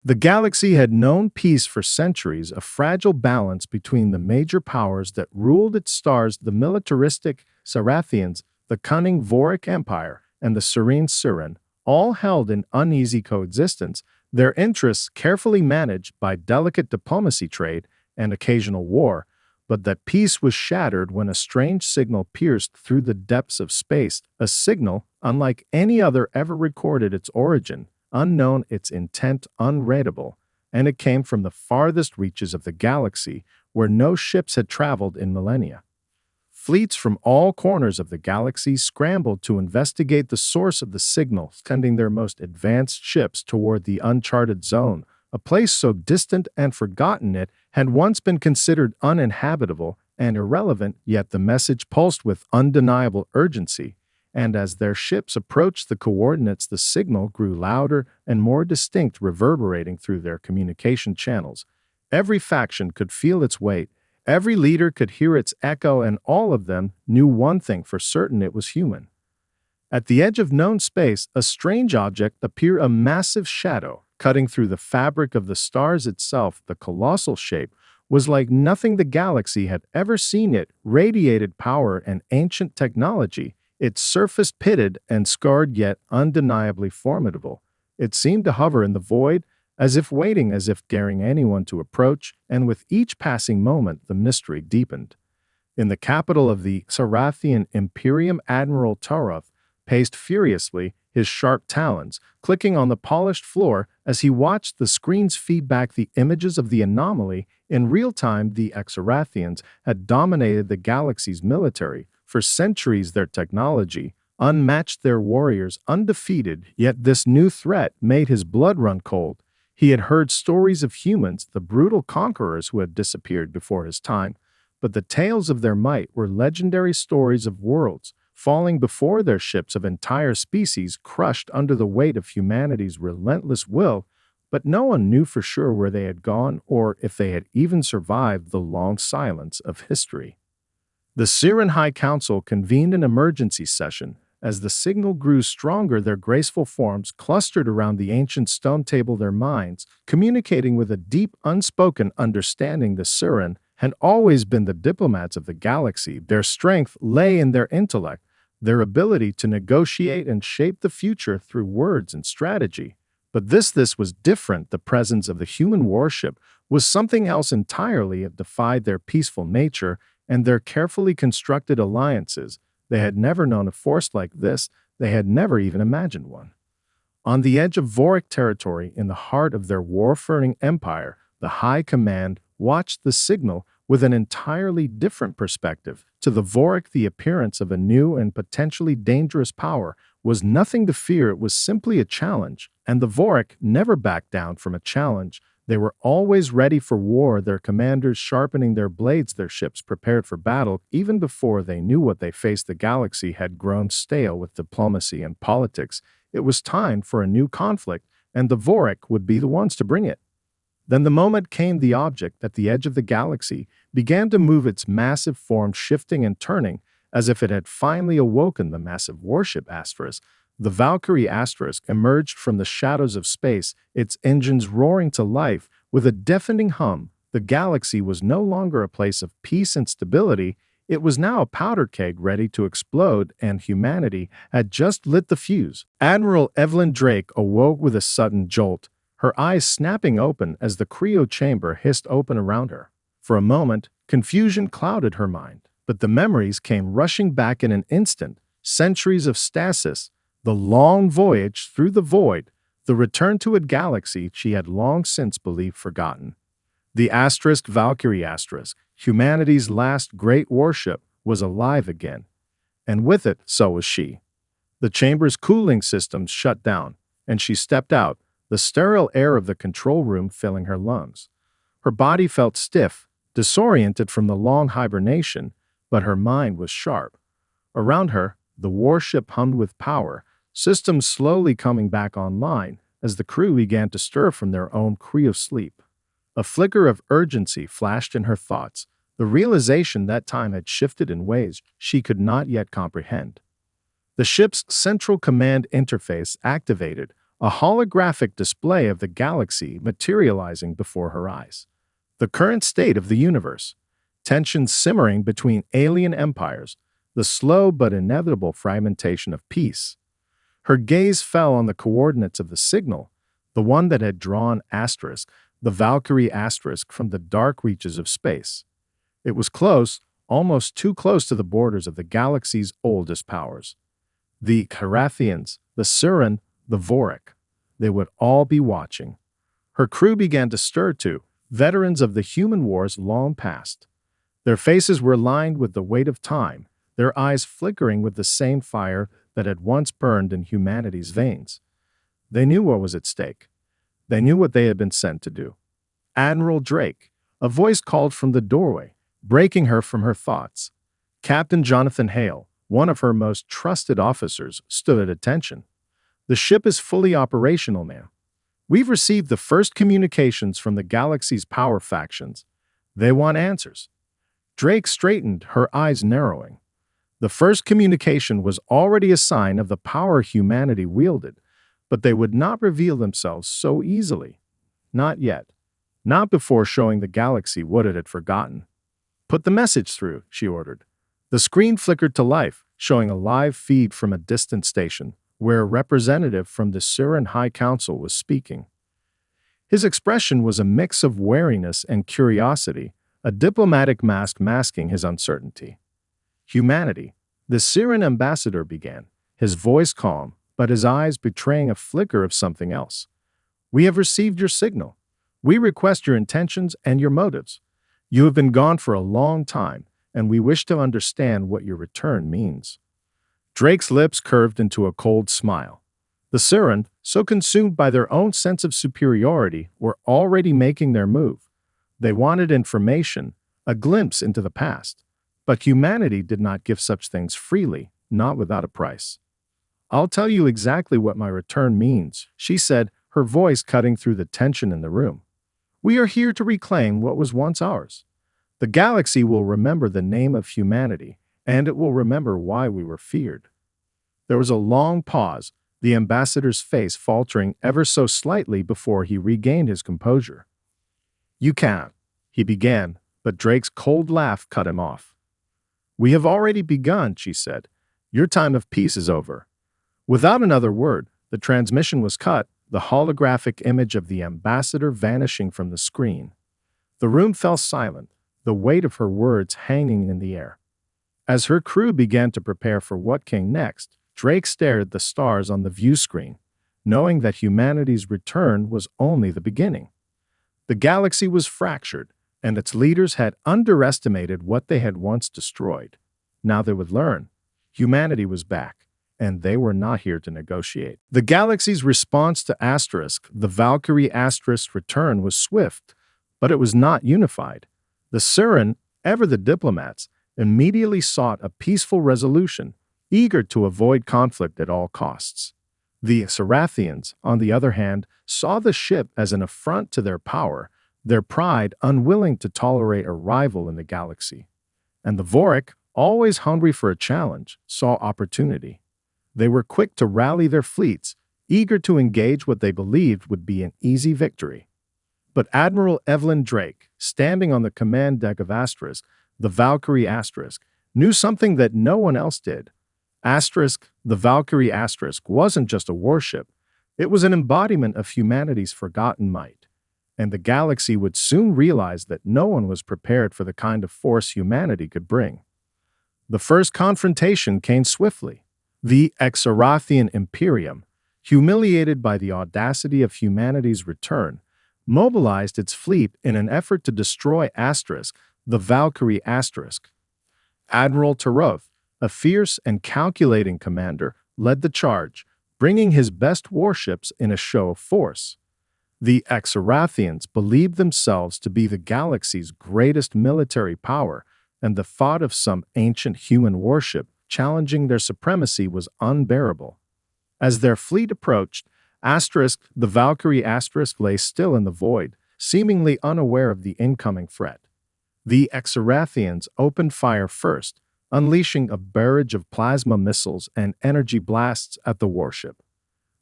The galaxy had known peace for centuries, a fragile balance between the major powers that ruled its stars, the militaristic Sarathians, the cunning Voric Empire, and the serene Siren, all held in uneasy coexistence, their interests carefully managed by delicate diplomacy, trade, and occasional war. But that peace was shattered when a strange signal pierced through the depths of space, a signal unlike any other ever recorded, its origin unknown, its intent unreadable, and it came from the farthest reaches of the galaxy, where no ships had traveled in millennia. Fleets from all corners of the galaxy scrambled to investigate the source of the signal, sending their most advanced ships toward the uncharted zone, a place so distant and forgotten it had once been considered uninhabitable and irrelevant, yet the message pulsed with undeniable urgency. And as their ships approached the coordinates, the signal grew louder and more distinct, reverberating through their communication channels. Every faction could feel its weight, every leader could hear its echo, and all of them knew one thing for certain: it was human. At the edge of known space, a strange object appeared, a massive shadow, cutting through the fabric of the stars itself. The colossal shape was like nothing the galaxy had ever seen. It radiated power and ancient technology. Its surface pitted and scarred, yet undeniably formidable. It seemed to hover in the void, as if waiting, as if daring anyone to approach, and with each passing moment the mystery deepened. In the capital of the Sarathian Imperium, Admiral Taroth paced furiously, his sharp talons clicking on the polished floor as he watched the screens feed back the images of the anomaly. In real time, the Exarathians had dominated the galaxy's military. For centuries, their technology unmatched, their warriors undefeated, yet this new threat made his blood run cold. He had heard stories of humans, the brutal conquerors who had disappeared before his time, but the tales of their might were legendary stories of worlds falling before their ships, of entire species crushed under the weight of humanity's relentless will, but no one knew for sure where they had gone or if they had even survived the long silence of history. The Siren High Council convened an emergency session. As the signal grew stronger, their graceful forms clustered around the ancient stone table, their minds communicating with a deep, unspoken understanding. The Siren had always been the diplomats of the galaxy. Their strength lay in their intellect, their ability to negotiate and shape the future through words and strategy. But this was different. The presence of the human warship was something else entirely. It defied their peaceful nature and their carefully constructed alliances. They had never known a force like this. They had never even imagined one. On the edge of Voric territory, in the heart of their warfaring empire, the High Command watched the signal with an entirely different perspective. To the Voric, the appearance of a new and potentially dangerous power was nothing to fear. It was simply a challenge, and the Voric never backed down from a challenge. They were always ready for war, their commanders sharpening their blades, their ships prepared for battle. Even before they knew what they faced, the galaxy had grown stale with diplomacy and politics. It was time for a new conflict, and the Voric would be the ones to bring it. Then the moment came. The object at the edge of the galaxy began to move, its massive form shifting and turning, as if it had finally awoken. The massive warship Asterisk, the Valkyrie Asterisk, emerged from the shadows of space, its engines roaring to life with a deafening hum. The galaxy was no longer a place of peace and stability. It was now a powder keg ready to explode, and humanity had just lit the fuse. Admiral Evelyn Drake awoke with a sudden jolt, her eyes snapping open as the cryo chamber hissed open around her. For a moment, confusion clouded her mind, but the memories came rushing back in an instant. Centuries of stasis, the long voyage through the void, the return to a galaxy she had long since believed forgotten. The Asterisk, Valkyrie Asterisk, humanity's last great warship, was alive again. And with it, so was she. The chamber's cooling systems shut down, and she stepped out, the sterile air of the control room filling her lungs. Her body felt stiff, disoriented from the long hibernation, but her mind was sharp. Around her, the warship hummed with power, systems slowly coming back online as the crew began to stir from their own cryo-sleep. A flicker of urgency flashed in her thoughts, the realization that time had shifted in ways she could not yet comprehend. The ship's central command interface activated, a holographic display of the galaxy materializing before her eyes. The current state of the universe, tensions simmering between alien empires, the slow but inevitable fragmentation of peace. Her gaze fell on the coordinates of the signal, the one that had drawn Asterisk, the Valkyrie Asterisk, from the dark reaches of space. It was close, almost too close to the borders of the galaxy's oldest powers. The Carathians, the Surin, the Vorik. They would all be watching. Her crew began to stir too, veterans of the human wars long past. Their faces were lined with the weight of time, their eyes flickering with the same fire that had once burned in humanity's veins. They knew what was at stake. They knew what they had been sent to do. Admiral Drake, a voice called from the doorway, breaking her from her thoughts. Captain Jonathan Hale, one of her most trusted officers, stood at attention. The ship is fully operational now. We've received the first communications from the galaxy's power factions. They want answers. Drake straightened, her eyes narrowing. The first communication was already a sign of the power humanity wielded, but they would not reveal themselves so easily. Not yet. Not before showing the galaxy what it had forgotten. Put the message through, she ordered. The screen flickered to life, showing a live feed from a distant station, where a representative from the Surin High Council was speaking. His expression was a mix of wariness and curiosity, a diplomatic mask masking his uncertainty. Humanity, the Surin ambassador began, his voice calm, but his eyes betraying a flicker of something else. We have received your signal. We request your intentions and your motives. You have been gone for a long time, and we wish to understand what your return means. Drake's lips curved into a cold smile. The Surin, so consumed by their own sense of superiority, were already making their move. They wanted information, a glimpse into the past. But humanity did not give such things freely, not without a price. I'll tell you exactly what my return means, she said, her voice cutting through the tension in the room. We are here to reclaim what was once ours. The galaxy will remember the name of humanity, and it will remember why we were feared. There was a long pause, the ambassador's face faltering ever so slightly before he regained his composure. You can't, he began, but Drake's cold laugh cut him off. We have already begun, she said. Your time of peace is over. Without another word, the transmission was cut, the holographic image of the ambassador vanishing from the screen. The room fell silent, the weight of her words hanging in the air. As her crew began to prepare for what came next, Drake stared at the stars on the view screen, knowing that humanity's return was only the beginning. The galaxy was fractured, and its leaders had underestimated what they had once destroyed. Now they would learn. Humanity was back, and they were not here to negotiate. The galaxy's response to Asterisk, the Valkyrie Asterisk's return, was swift, but it was not unified. The Surin, ever the diplomats, immediately sought a peaceful resolution, eager to avoid conflict at all costs. The Sarathians, on the other hand, saw the ship as an affront to their power, their pride unwilling to tolerate a rival in the galaxy. And the Vorik, always hungry for a challenge, saw opportunity. They were quick to rally their fleets, eager to engage what they believed would be an easy victory. But Admiral Evelyn Drake, standing on the command deck of Asterisk, the Valkyrie Asterisk, knew something that no one else did. Asterisk, the Valkyrie Asterisk, wasn't just a warship. It was an embodiment of humanity's forgotten might. And the galaxy would soon realize that no one was prepared for the kind of force humanity could bring. The first confrontation came swiftly. The Exarathian Imperium, humiliated by the audacity of humanity's return, mobilized its fleet in an effort to destroy Asterisk, the Valkyrie Asterisk. Admiral Taroth, a fierce and calculating commander, led the charge, bringing his best warships in a show of force. The Exarathians believed themselves to be the galaxy's greatest military power, and the thought of some ancient human warship challenging their supremacy was unbearable. As their fleet approached, Asterisk, the Valkyrie Asterisk, lay still in the void, seemingly unaware of the incoming threat. The Exarathians opened fire first, unleashing a barrage of plasma missiles and energy blasts at the warship.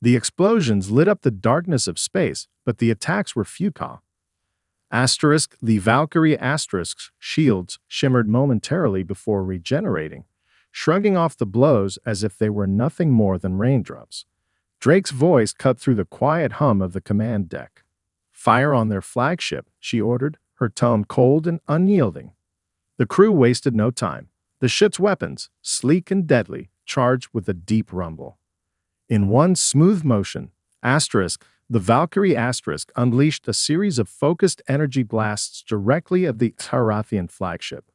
The explosions lit up the darkness of space, but the attacks were futile. The Valkyrie Asterisk's shields shimmered momentarily before regenerating, shrugging off the blows as if they were nothing more than raindrops. Drake's voice cut through the quiet hum of the command deck. "Fire on their flagship," she ordered, her tone cold and unyielding. The crew wasted no time. The ship's weapons, sleek and deadly, charged with a deep rumble. In one smooth motion, the Valkyrie Asterisk unleashed a series of focused energy blasts directly at the Sarathian flagship.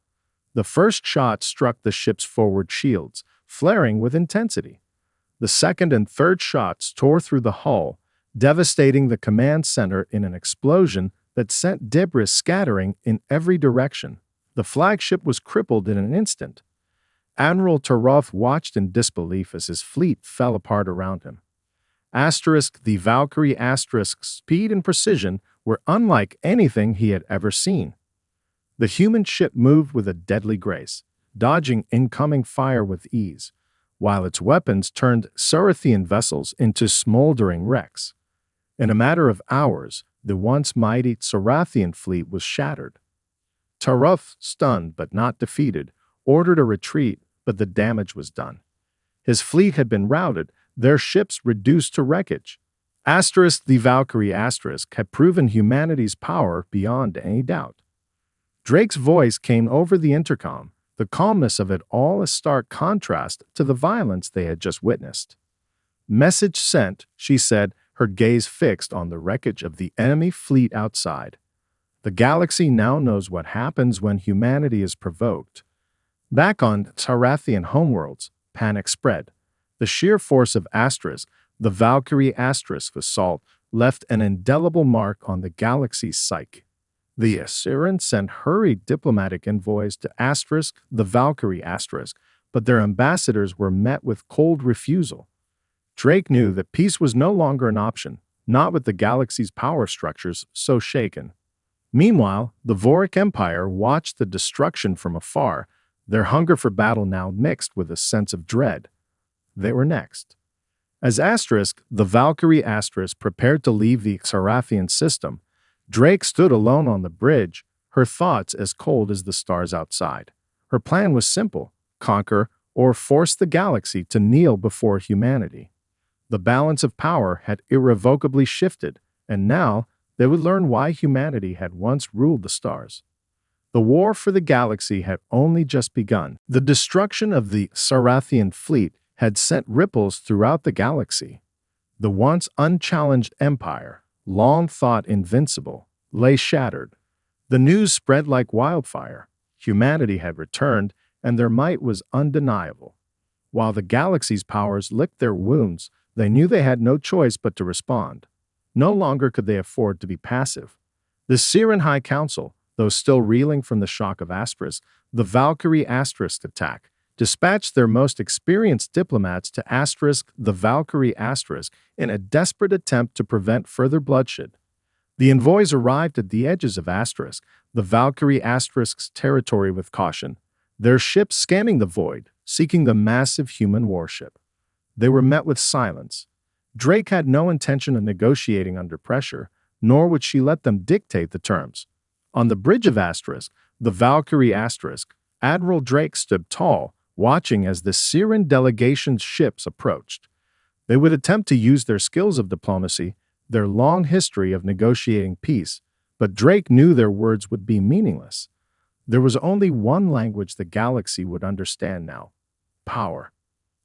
The first shot struck the ship's forward shields, flaring with intensity. The second and third shots tore through the hull, devastating the command center in an explosion that sent debris scattering in every direction. The flagship was crippled in an instant. Admiral Tarov watched in disbelief as his fleet fell apart around him. The Valkyrie Asterisk's speed and precision were unlike anything he had ever seen. The human ship moved with a deadly grace, dodging incoming fire with ease, while its weapons turned Sarathian vessels into smoldering wrecks. In a matter of hours, the once mighty Sarathian fleet was shattered. Tarov, stunned but not defeated, ordered a retreat, but the damage was done. His fleet had been routed, their ships reduced to wreckage. The Valkyrie Asterisk had proven humanity's power beyond any doubt. Drake's voice came over the intercom, the calmness of it all a stark contrast to the violence they had just witnessed. "Message sent," she said, her gaze fixed on the wreckage of the enemy fleet outside. "The galaxy now knows what happens when humanity is provoked." Back on Sarathian homeworlds, panic spread. The sheer force of the Valkyrie Asterisk assault, left an indelible mark on the galaxy's psyche. The Assyrians sent hurried diplomatic envoys to the Valkyrie Asterisk, but their ambassadors were met with cold refusal. Drake knew that peace was no longer an option, not with the galaxy's power structures so shaken. Meanwhile, the Vorik Empire watched the destruction from afar, their hunger for battle now mixed with a sense of dread. They were next. As the Valkyrie Asterisk prepared to leave the Sarathian system, Drake stood alone on the bridge, her thoughts as cold as the stars outside. Her plan was simple: conquer or force the galaxy to kneel before humanity. The balance of power had irrevocably shifted, and now they would learn why humanity had once ruled the stars. The war for the galaxy had only just begun. The destruction of the Sarathian fleet had sent ripples throughout the galaxy. The once unchallenged empire, long thought invincible, lay shattered. The news spread like wildfire. Humanity had returned, and their might was undeniable. While the galaxy's powers licked their wounds, they knew they had no choice but to respond. No longer could they afford to be passive. The Siren High Council, though still reeling from the shock of the Valkyrie Asterisk attack, dispatched their most experienced diplomats to the Valkyrie Asterisk in a desperate attempt to prevent further bloodshed. The envoys arrived at the edges of the Valkyrie Asterisk's territory with caution, their ships scanning the void, seeking the massive human warship. They were met with silence. Drake had no intention of negotiating under pressure, nor would she let them dictate the terms. On the bridge of the Valkyrie Asterisk, Admiral Drake stood tall, watching as the Siren delegation's ships approached. They would attempt to use their skills of diplomacy, their long history of negotiating peace, but Drake knew their words would be meaningless. There was only one language the galaxy would understand now: power.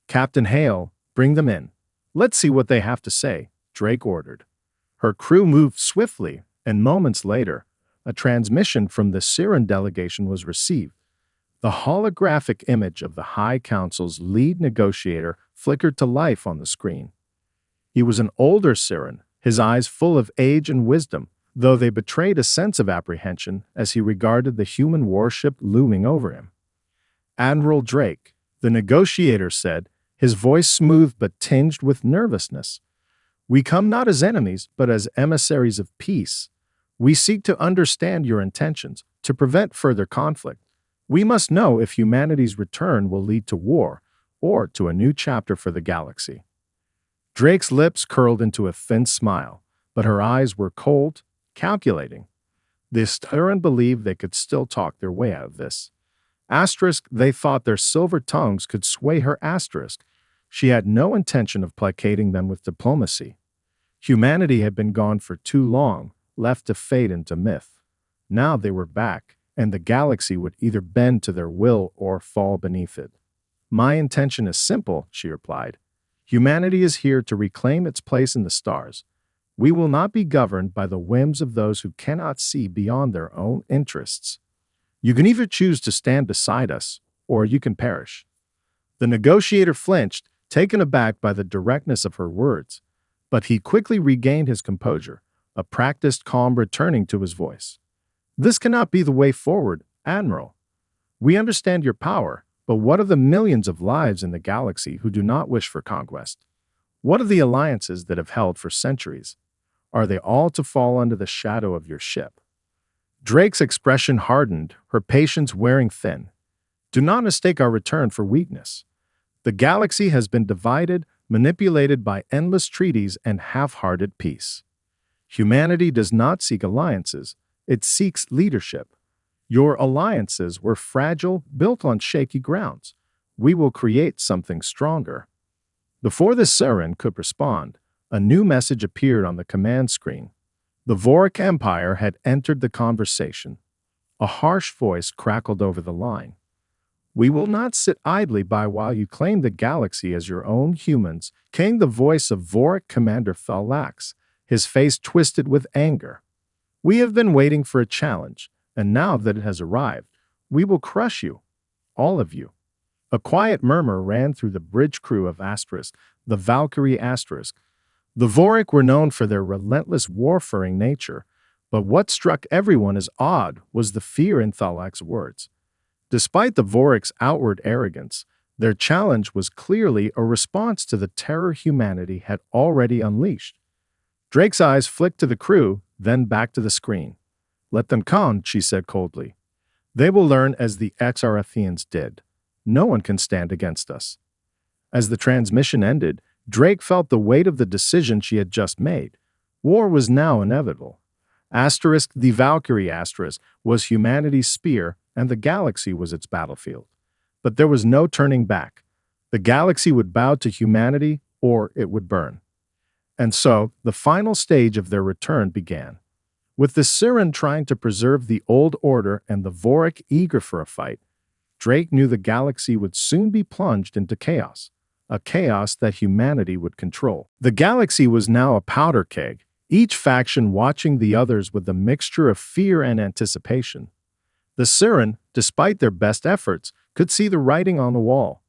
"Captain Hale, bring them in. Let's see what they have to say," Drake ordered. Her crew moved swiftly, and moments later, a transmission from the Siren delegation was received. The holographic image of the High Council's lead negotiator flickered to life on the screen. He was an older Siren, his eyes full of age and wisdom, though they betrayed a sense of apprehension as he regarded the human warship looming over him. "Admiral Drake," the negotiator said, his voice smooth but tinged with nervousness. "We come not as enemies, but as emissaries of peace. We seek to understand your intentions, to prevent further conflict. We must know if humanity's return will lead to war or to a new chapter for the galaxy." Drake's lips curled into a thin smile, but her eyes were cold, calculating. The Staran believed they could still talk their way out of this. Asterisk, they thought their silver tongues could sway her. Asterisk. She had no intention of placating them with diplomacy. Humanity had been gone for too long, left to fade into myth. Now they were back, and the galaxy would either bend to their will or fall beneath it. My intention is simple, she replied. Humanity is here to reclaim its place in the stars. We will not be governed by the whims of those who cannot see beyond their own interests. You can either choose to stand beside us, or you can perish. The negotiator flinched, taken aback by the directness of her words, but he quickly regained his composure, a practiced calm returning to his voice. This cannot be the way forward, Admiral. We understand your power, but what of the millions of lives in the galaxy who do not wish for conquest? What of the alliances that have held for centuries? Are they all to fall under the shadow of your ship? Drake's expression hardened, her patience wearing thin. Do not mistake our return for weakness. The galaxy has been divided, manipulated by endless treaties and half-hearted peace. Humanity does not seek alliances, it seeks leadership. Your alliances were fragile, built on shaky grounds. We will create something stronger. Before the Siren could respond, a new message appeared on the command screen. The Voric Empire had entered the conversation. A harsh voice crackled over the line. We will not sit idly by while you claim the galaxy as your own. Humans, came the voice of Voric Commander Thalax, his face twisted with anger. We have been waiting for a challenge, and now that it has arrived, we will crush you, all of you. A quiet murmur ran through the bridge crew of Asterisk, the Valkyrie Asterisk. The Voric were known for their relentless warfaring nature, but what struck everyone as odd was the fear in Thalax's words. Despite the Voric's outward arrogance, their challenge was clearly a response to the terror humanity had already unleashed. Drake's eyes flicked to the crew, then back to the screen. Let them come, she said coldly. They will learn as the Xarathians did. No one can stand against us. As the transmission ended, Drake felt the weight of the decision she had just made. War was now inevitable. Asterisk, the Valkyrie Asterisk, was humanity's spear, and the galaxy was its battlefield. But there was no turning back. The galaxy would bow to humanity, or it would burn. And so, the final stage of their return began. With the Siren trying to preserve the old order and the Voric eager for a fight, Drake knew the galaxy would soon be plunged into chaos, a chaos that humanity would control. The galaxy was now a powder keg, each faction watching the others with a mixture of fear and anticipation. The Siren, despite their best efforts, could see the writing on the wall.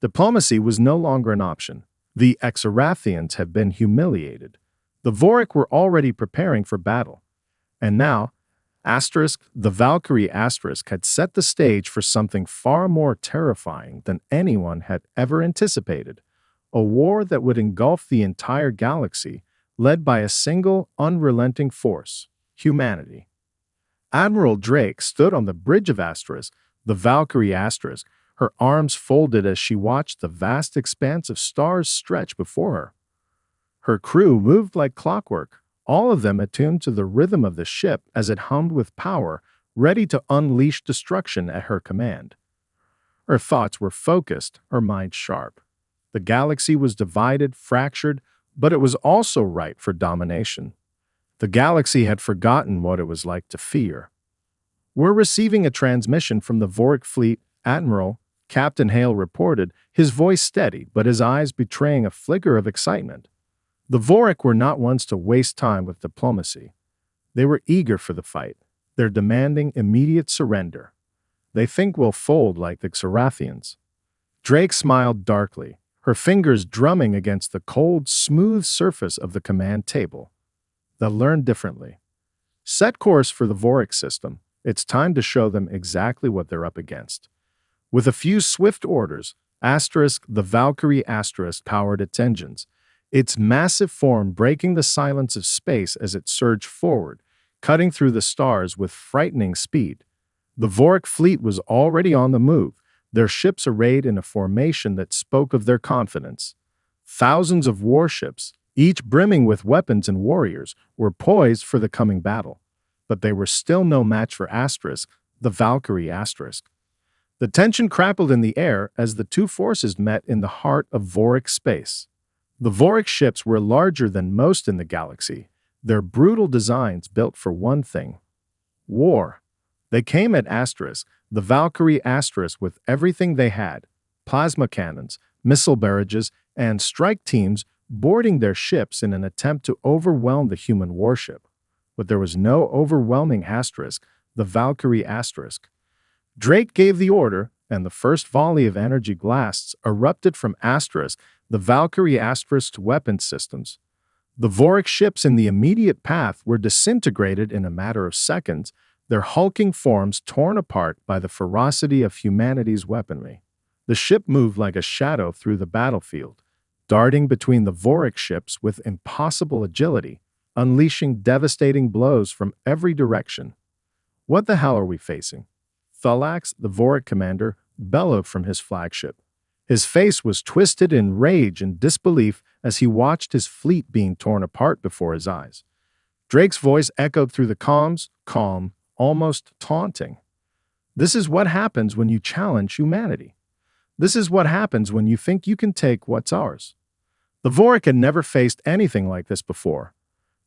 Diplomacy was no longer an option. The Xarathians had been humiliated. The Voric were already preparing for battle. And now, Asterisk, the Valkyrie Asterisk had set the stage for something far more terrifying than anyone had ever anticipated. A war that would engulf the entire galaxy, led by a single, unrelenting force, humanity. Admiral Drake stood on the bridge of Asterisk, the Valkyrie Asterisk, her arms folded as she watched the vast expanse of stars stretch before her. Her crew moved like clockwork, all of them attuned to the rhythm of the ship as it hummed with power, ready to unleash destruction at her command. Her thoughts were focused, her mind sharp. The galaxy was divided, fractured, but it was also ripe for domination. The galaxy had forgotten what it was like to fear. We're receiving a transmission from the Voric fleet, Admiral, Captain Hale reported, his voice steady but his eyes betraying a flicker of excitement. The Voric were not ones to waste time with diplomacy. They were eager for the fight. They're demanding immediate surrender. They think we'll fold like the Xarathians. Drake smiled darkly, her fingers drumming against the cold, smooth surface of the command table. They'll learn differently. Set course for the Voric system. It's time to show them exactly what they're up against. With a few swift orders, Asterisk, the Valkyrie Asterisk powered its engines, its massive form breaking the silence of space as it surged forward, cutting through the stars with frightening speed. The Voric fleet was already on the move, their ships arrayed in a formation that spoke of their confidence. Thousands of warships, each brimming with weapons and warriors, were poised for the coming battle. But they were still no match for Asterisk, the Valkyrie Asterisk. The tension crackled in the air as the two forces met in the heart of Vorik space. The Vorik ships were larger than most in the galaxy, their brutal designs built for one thing: war. They came at Asterisk, the Valkyrie Asterisk, with everything they had: plasma cannons, missile barrages, and strike teams boarding their ships in an attempt to overwhelm the human warship. But there was no overwhelming Asterisk, the Valkyrie Asterisk. Drake gave the order, and the first volley of energy blasts erupted from Asterisk, the Valkyrie Asterisk's weapon systems. The Vorik ships in the immediate path were disintegrated in a matter of seconds, their hulking forms torn apart by the ferocity of humanity's weaponry. The ship moved like a shadow through the battlefield, darting between the Vorik ships with impossible agility, unleashing devastating blows from every direction. "What the hell are we facing?" Thalax, the Vorik commander, bellowed from his flagship. His face was twisted in rage and disbelief as he watched his fleet being torn apart before his eyes. Drake's voice echoed through the comms, calm, almost taunting. "This is what happens when you challenge humanity. This is what happens when you think you can take what's ours." The Vorik had never faced anything like this before.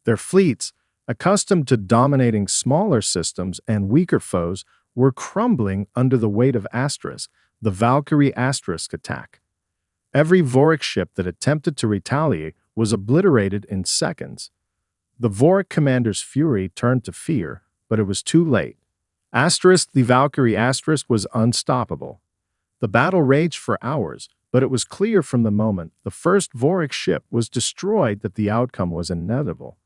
Their fleets, accustomed to dominating smaller systems and weaker foes, were crumbling under the weight of Asterisk, the Valkyrie Asterisk attack. Every Vorik ship that attempted to retaliate was obliterated in seconds. The Vorik commander's fury turned to fear, but it was too late. Asterisk, the Valkyrie Asterisk, was unstoppable. The battle raged for hours, but it was clear from the moment the first Vorik ship was destroyed that the outcome was inevitable.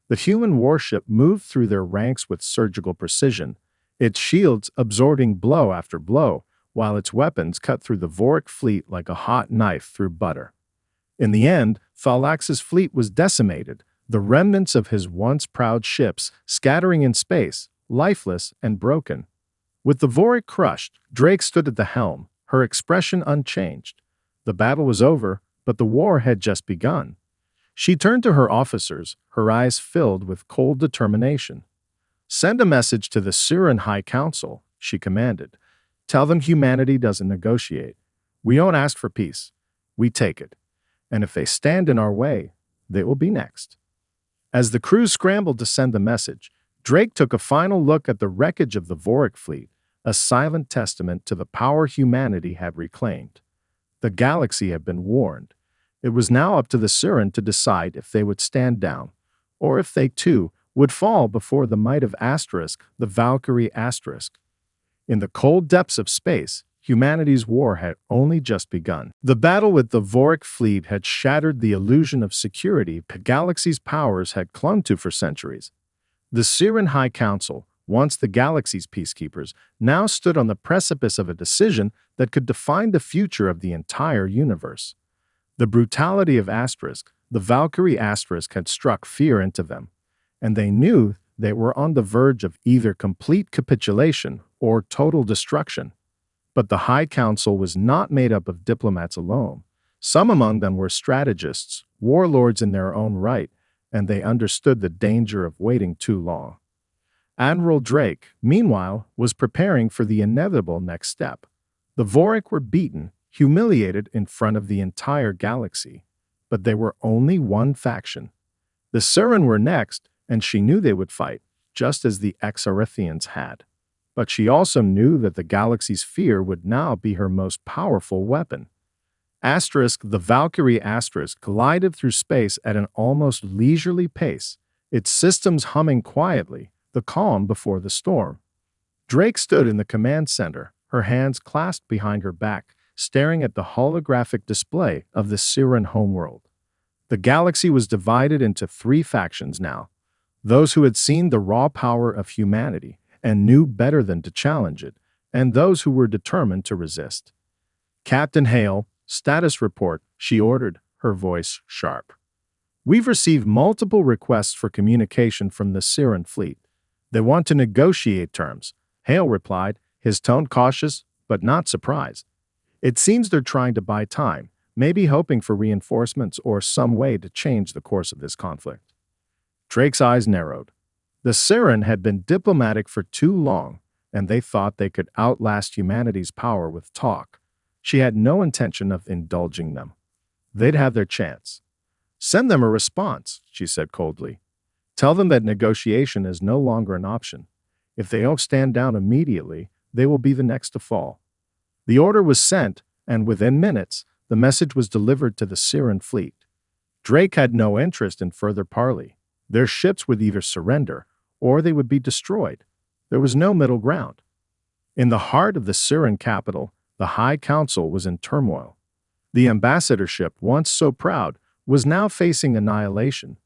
The human warship moved through their ranks with surgical precision, its shields absorbing blow after blow, while its weapons cut through the Vorik fleet like a hot knife through butter. In the end, Thalax's fleet was decimated, the remnants of his once proud ships scattering in space, lifeless and broken. With the Vorik crushed, Drake stood at the helm, her expression unchanged. The battle was over, but the war had just begun. She turned to her officers, her eyes filled with cold determination. "Send a message to the Surin High Council," she commanded. "Tell them humanity doesn't negotiate. We don't ask for peace. We take it. And if they stand in our way, they will be next." As the crew scrambled to send the message, Drake took a final look at the wreckage of the Vorik fleet, a silent testament to the power humanity had reclaimed. The galaxy had been warned. It was now up to the Surin to decide if they would stand down, or if they too would fall before the might of Asterisk, the Valkyrie Asterisk. In the cold depths of space, humanity's war had only just begun. The battle with the Vorik fleet had shattered the illusion of security the galaxy's powers had clung to for centuries. The Surin High Council, once the galaxy's peacekeepers, now stood on the precipice of a decision that could define the future of the entire universe. The brutality of Asterisk, the Valkyrie Asterisk, had struck fear into them, and they knew they were on the verge of either complete capitulation or total destruction. But the High Council was not made up of diplomats alone. Some among them were strategists, warlords in their own right, and they understood the danger of waiting too long. Admiral Drake, meanwhile, was preparing for the inevitable next step. The Vorik were beaten, humiliated in front of the entire galaxy. But they were only one faction. The Surin were next, and she knew they would fight, just as the Exarithians had. But she also knew that the galaxy's fear would now be her most powerful weapon. Asterisk, the Valkyrie Asterisk, glided through space at an almost leisurely pace, its systems humming quietly, the calm before the storm. Drake stood in the command center, her hands clasped behind her back, staring at the holographic display of the Surin homeworld. The galaxy was divided into three factions now: those who had seen the raw power of humanity and knew better than to challenge it, and those who were determined to resist. "Captain Hale, status report," she ordered, her voice sharp. "We've received multiple requests for communication from the Surin fleet. They want to negotiate terms," Hale replied, his tone cautious but not surprised. "It seems they're trying to buy time, maybe hoping for reinforcements or some way to change the course of this conflict. Drake's eyes narrowed. The Siren had been diplomatic for too long, and they thought they could outlast humanity's power with talk. She had no intention of indulging them. They'd have their chance. Send them a response, she said coldly. Tell them that negotiation is no longer an option. If they don't stand down immediately, they will be the next to fall. The order was sent, and within minutes, the message was delivered to the Siren fleet. Drake had no interest in further parley. Their ships would either surrender, or they would be destroyed. There was no middle ground. In the heart of the Siren capital, the High Council was in turmoil. The ambassadorship, once so proud, was now facing annihilation.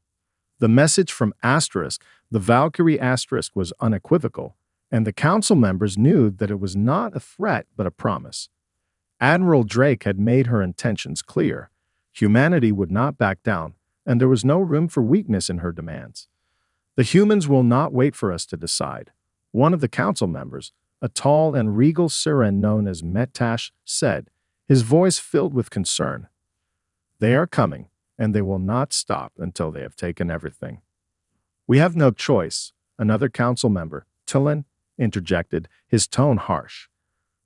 The message from Asterisk, the Valkyrie Asterisk, was unequivocal, and the council members knew that it was not a threat but a promise. Admiral Drake had made her intentions clear. Humanity would not back down, and there was no room for weakness in her demands. The humans will not wait for us to decide. One of the council members, a tall and regal Siren known as Metash, said, his voice filled with concern. They are coming, and they will not stop until they have taken everything. We have no choice, another council member, Tillin, interjected, his tone harsh.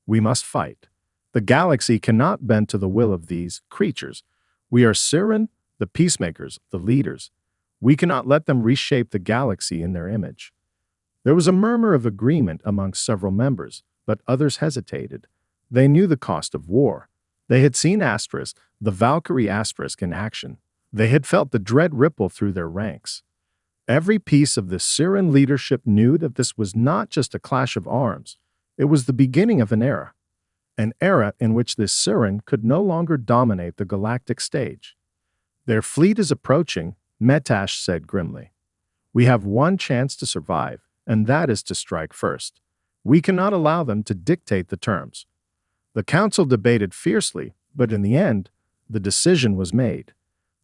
We must fight. The galaxy cannot bend to the will of these creatures. We are Siren, the peacemakers, the leaders. We cannot let them reshape the galaxy in their image. There was a murmur of agreement among several members, but others hesitated. They knew the cost of war. They had seen Asterisk, the Valkyrie Asterisk, in action. They had felt the dread ripple through their ranks. Every piece of the Siren leadership knew that this was not just a clash of arms. It was the beginning of an era in which this Siren could no longer dominate the galactic stage. Their fleet is approaching, Metash said grimly. We have one chance to survive, and that is to strike first. We cannot allow them to dictate the terms. The council debated fiercely, but in the end, the decision was made.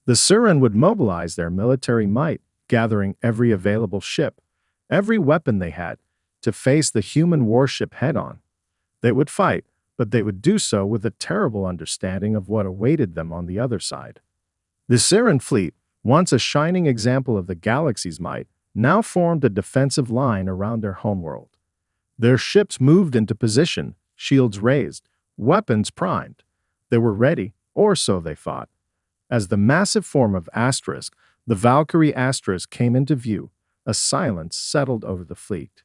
The Siren would mobilize their military might, gathering every available ship, every weapon they had, to face the human warship head-on. They would fight, but they would do so with a terrible understanding of what awaited them on the other side. The Siren fleet, once a shining example of the galaxy's might, now formed a defensive line around their homeworld. Their ships moved into position, shields raised, weapons primed. They were ready, or so they thought. As the massive form of Asterisk, the Valkyrie Asterisk, came into view, a silence settled over the fleet.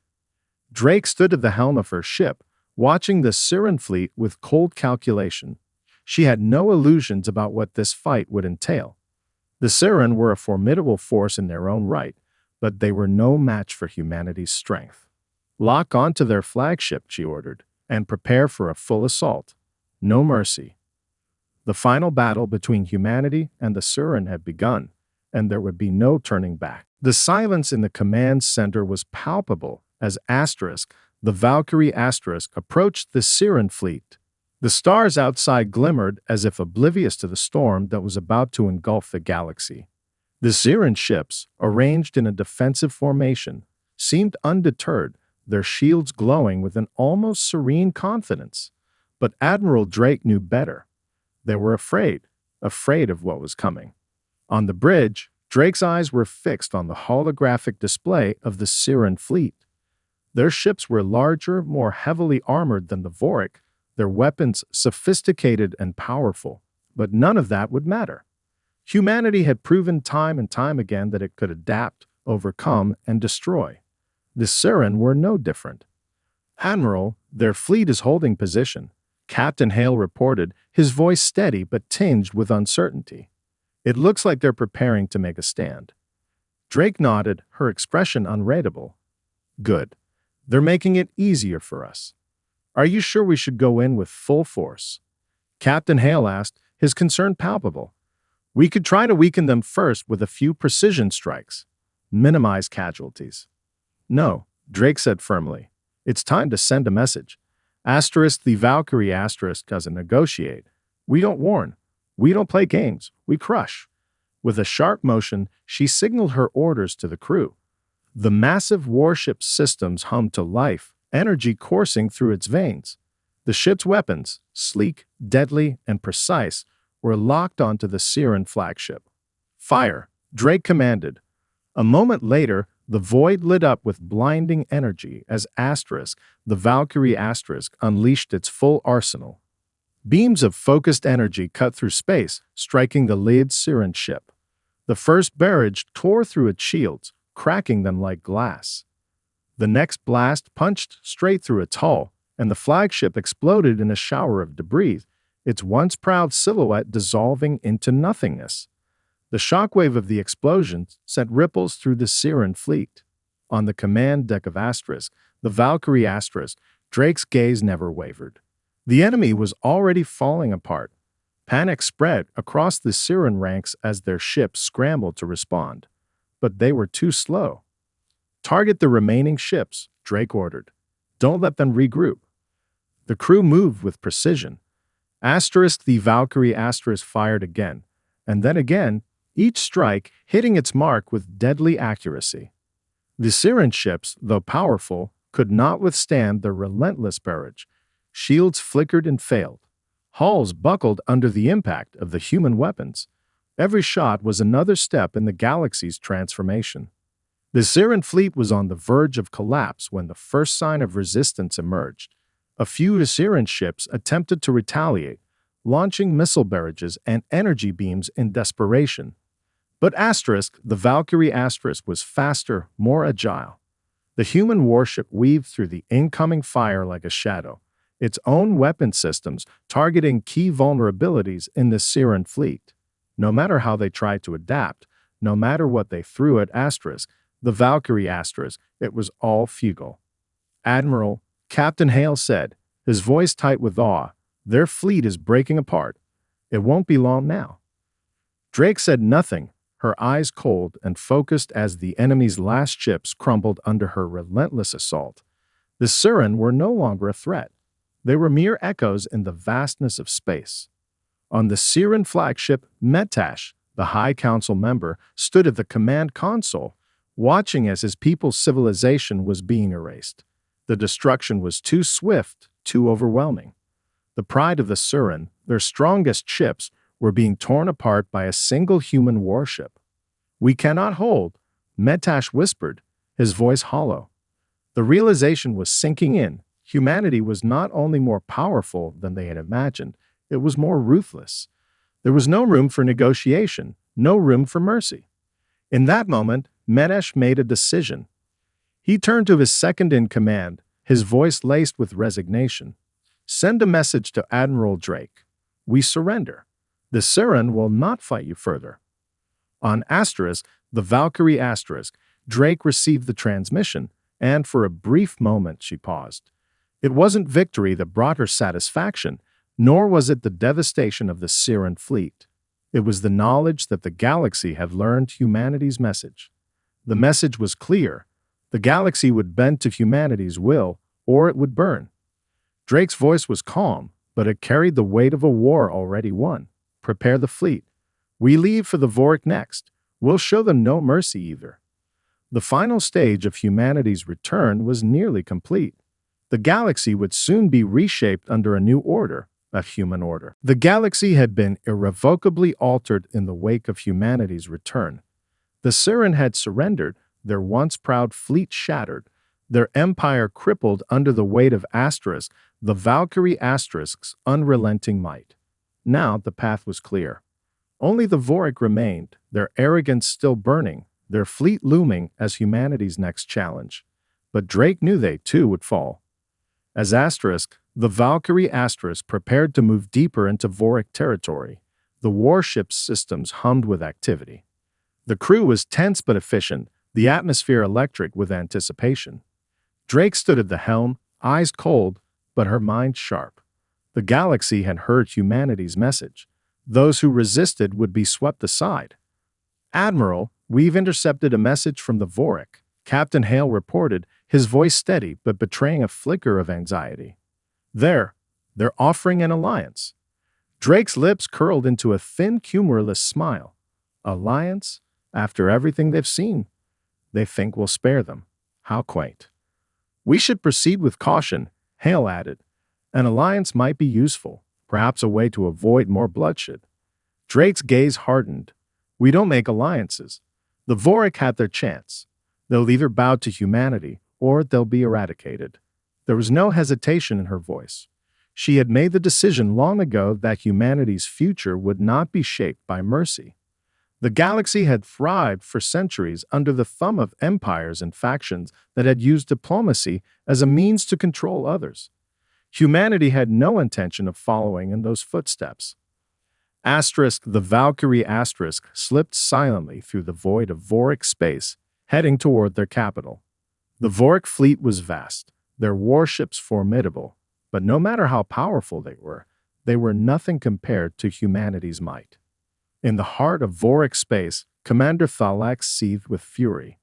Drake stood at the helm of her ship, watching the Siren fleet with cold calculation. She had no illusions about what this fight would entail. The Siren were a formidable force in their own right, but they were no match for humanity's strength. Lock onto their flagship, she ordered, and prepare for a full assault. No mercy. The final battle between humanity and the Siren had begun, and there would be no turning back. The silence in the command center was palpable as Asterisk, the Valkyrie Asterisk, approached the Siren fleet. The stars outside glimmered as if oblivious to the storm that was about to engulf the galaxy. The Siren ships, arranged in a defensive formation, seemed undeterred, their shields glowing with an almost serene confidence. But Admiral Drake knew better. They were afraid of what was coming. On the bridge, Drake's eyes were fixed on the holographic display of the Siren fleet. Their ships were larger, more heavily armored than the Vorik, their weapons sophisticated and powerful, but none of that would matter. Humanity had proven time and time again that it could adapt, overcome, and destroy. The Siren were no different. Admiral, their fleet is holding position, Captain Hale reported, his voice steady but tinged with uncertainty. It looks like they're preparing to make a stand. Drake nodded, her expression unreadable. Good. They're making it easier for us. Are you sure we should go in with full force? Captain Hale asked, his concern palpable. We could try to weaken them first with a few precision strikes. Minimize casualties. No, Drake said firmly. It's time to send a message. Asterisk, the Valkyrie Asterisk, doesn't negotiate. We don't warn. We don't play games. We crush. With a sharp motion, she signaled her orders to the crew. The massive warship systems hummed to life, energy coursing through its veins. The ship's weapons, sleek, deadly, and precise, were locked onto the Siren flagship. "Fire!" Drake commanded. A moment later, the void lit up with blinding energy as the Valkyrie unleashed its full arsenal. Beams of focused energy cut through space, striking the lead Siren ship. The first barrage tore through its shields, cracking them like glass. The next blast punched straight through its hull, and the flagship exploded in a shower of debris, its once proud silhouette dissolving into nothingness. The shockwave of the explosion sent ripples through the Siren fleet. On the command deck of the Valkyrie Drake's gaze never wavered. The enemy was already falling apart. Panic spread across the Siren ranks as their ships scrambled to respond. But they were too slow. "Target the remaining ships," Drake ordered. "Don't let them regroup." The crew moved with precision. The Valkyrie fired again, and then again, each strike hitting its mark with deadly accuracy. The Siren ships, though powerful, could not withstand the relentless barrage. Shields flickered and failed. Hulls buckled under the impact of the human weapons. Every shot was another step in the galaxy's transformation. The Siren fleet was on the verge of collapse when the first sign of resistance emerged. A few Siren ships attempted to retaliate, launching missile barrages and energy beams in desperation. But the Valkyrie was faster, more agile. The human warship weaved through the incoming fire like a shadow, its own weapon systems targeting key vulnerabilities in the Siren fleet. No matter how they tried to adapt, no matter what they threw at the Valkyrie it was all futile. "Admiral," Captain Hale said, his voice tight with awe, "their fleet is breaking apart. It won't be long now." Drake said nothing, her eyes cold and focused as the enemy's last ships crumbled under her relentless assault. The Siren were no longer a threat. They were mere echoes in the vastness of space. On the Siren flagship, Metash, the High Council member, stood at the command console, watching as his people's civilization was being erased. The destruction was too swift, too overwhelming. The pride of the Siren, their strongest ships, were being torn apart by a single human warship. "We cannot hold," Metash whispered, his voice hollow. The realization was sinking in. Humanity was not only more powerful than they had imagined, it was more ruthless. There was no room for negotiation, no room for mercy. In that moment, Metash made a decision. He turned to his second-in-command, his voice laced with resignation. "Send a message to Admiral Drake. We surrender. The Siren will not fight you further." On the Valkyrie Drake received the transmission, and for a brief moment she paused. It wasn't victory that brought her satisfaction, nor was it the devastation of the Siren fleet. It was the knowledge that the galaxy had learned humanity's message. The message was clear. The galaxy would bend to humanity's will, or it would burn. Drake's voice was calm, but it carried the weight of a war already won. "Prepare the fleet. We leave for the Vorik next. We'll show them no mercy either." The final stage of humanity's return was nearly complete. The galaxy would soon be reshaped under a new order, a human order. The galaxy had been irrevocably altered in the wake of humanity's return. The Siren had surrendered, their once proud fleet shattered, their empire crippled under the weight of the Valkyrie unrelenting might. Now the path was clear. Only the Vorik remained, their arrogance still burning, their fleet looming as humanity's next challenge. But Drake knew they too would fall. As the Valkyrie prepared to move deeper into Vorik territory, the warship's systems hummed with activity. The crew was tense but efficient, the atmosphere electric with anticipation. Drake stood at the helm, eyes cold, but her mind sharp. The galaxy had heard humanity's message. Those who resisted would be swept aside. "Admiral, we've intercepted a message from the Vorik," Captain Hale reported, his voice steady but betraying a flicker of anxiety. They're offering an alliance." Drake's lips curled into a thin, humorless smile. "Alliance? After everything they've seen? They think we'll spare them. How quaint." "We should proceed with caution," Hale added. "An alliance might be useful, perhaps a way to avoid more bloodshed." Drake's gaze hardened. We don't make alliances. The Vorik had their chance. They'll either bow to humanity or they'll be eradicated. There was no hesitation in her voice. She had made the decision long ago that humanity's future would not be shaped by mercy. The galaxy had thrived for centuries under the thumb of empires and factions that had used diplomacy as a means to control others. Humanity had no intention of following in those footsteps. The Valkyrie slipped silently through the void of Vorik space, heading toward their capital. The Vorik fleet was vast, their warships formidable, but no matter how powerful they were nothing compared to humanity's might. In the heart of Vorik space, Commander Thalax seethed with fury.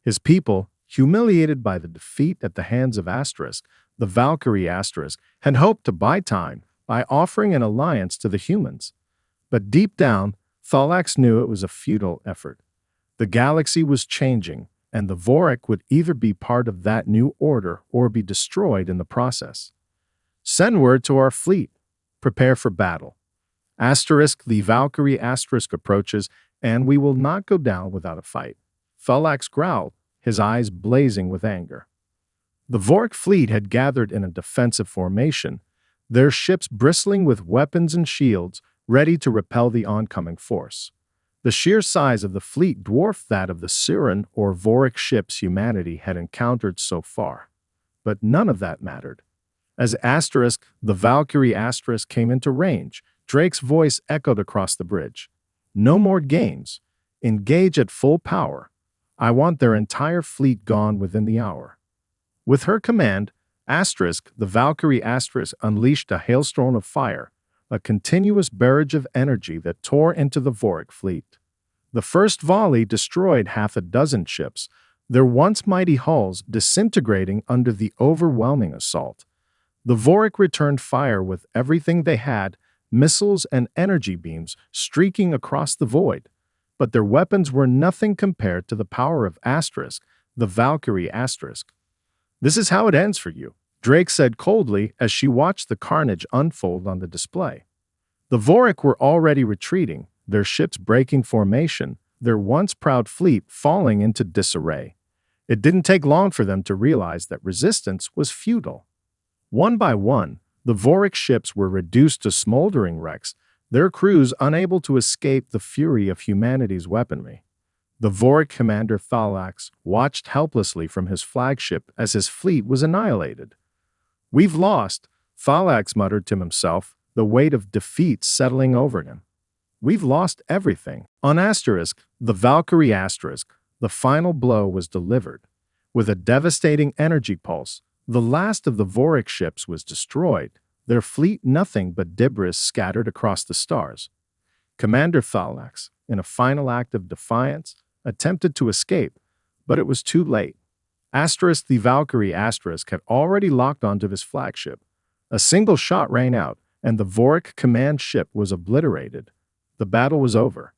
His people, humiliated by the defeat at the hands of the Valkyrie had hoped to buy time by offering an alliance to the humans. But deep down, Thalax knew it was a futile effort. The galaxy was changing, and the Vorik would either be part of that new order or be destroyed in the process. Send word to our fleet. Prepare for battle. The Valkyrie approaches, and we will not go down without a fight. Thalax growled, his eyes blazing with anger. The Vorik fleet had gathered in a defensive formation, their ships bristling with weapons and shields, ready to repel the oncoming force. The sheer size of the fleet dwarfed that of the Siren or Vorik ships humanity had encountered so far. But none of that mattered. As the Valkyrie came into range, Drake's voice echoed across the bridge. No more games. Engage at full power. I want their entire fleet gone within the hour. With her command, the Valkyrie unleashed a hailstorm of fire, a continuous barrage of energy that tore into the Vorik fleet. The first volley destroyed half a dozen ships, their once mighty hulls disintegrating under the overwhelming assault. The Vorik returned fire with everything they had, missiles and energy beams streaking across the void. But their weapons were nothing compared to the power of the Valkyrie This is how it ends for you, Drake said coldly as she watched the carnage unfold on the display. The Vorik were already retreating, their ships breaking formation, their once proud fleet falling into disarray. It didn't take long for them to realize that resistance was futile. One by one, the Vorik ships were reduced to smoldering wrecks, their crews unable to escape the fury of humanity's weaponry. The Vorik commander Thalax watched helplessly from his flagship as his fleet was annihilated. We've lost, Thalax muttered to himself, the weight of defeat settling over him. We've lost everything. On the Valkyrie the final blow was delivered. With a devastating energy pulse, the last of the Vorik ships was destroyed, their fleet nothing but debris scattered across the stars. Commander Thalax, in a final act of defiance, attempted to escape, but it was too late. The Valkyrie had already locked onto his flagship. A single shot rang out, and the Vorik command ship was obliterated. The battle was over.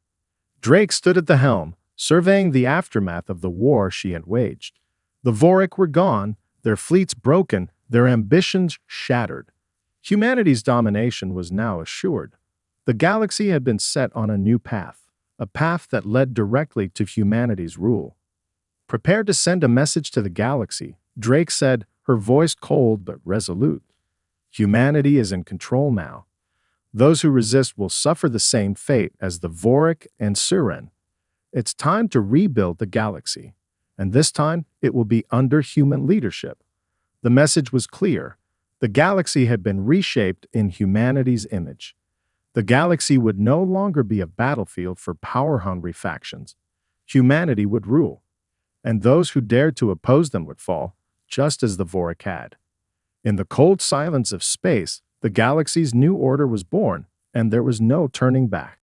Drake stood at the helm, surveying the aftermath of the war she had waged. The Vorik were gone, their fleets broken, their ambitions shattered. Humanity's domination was now assured. The galaxy had been set on a new path, a path that led directly to humanity's rule. Prepare to send a message to the galaxy, Drake said, her voice cold but resolute. Humanity is in control now. Those who resist will suffer the same fate as the Vorik and Siren. It's time to rebuild the galaxy, and this time it will be under human leadership. The message was clear. The galaxy had been reshaped in humanity's image. The galaxy would no longer be a battlefield for power-hungry factions. Humanity would rule, and those who dared to oppose them would fall, just as the Vorik had. In the cold silence of space, the galaxy's new order was born, and there was no turning back.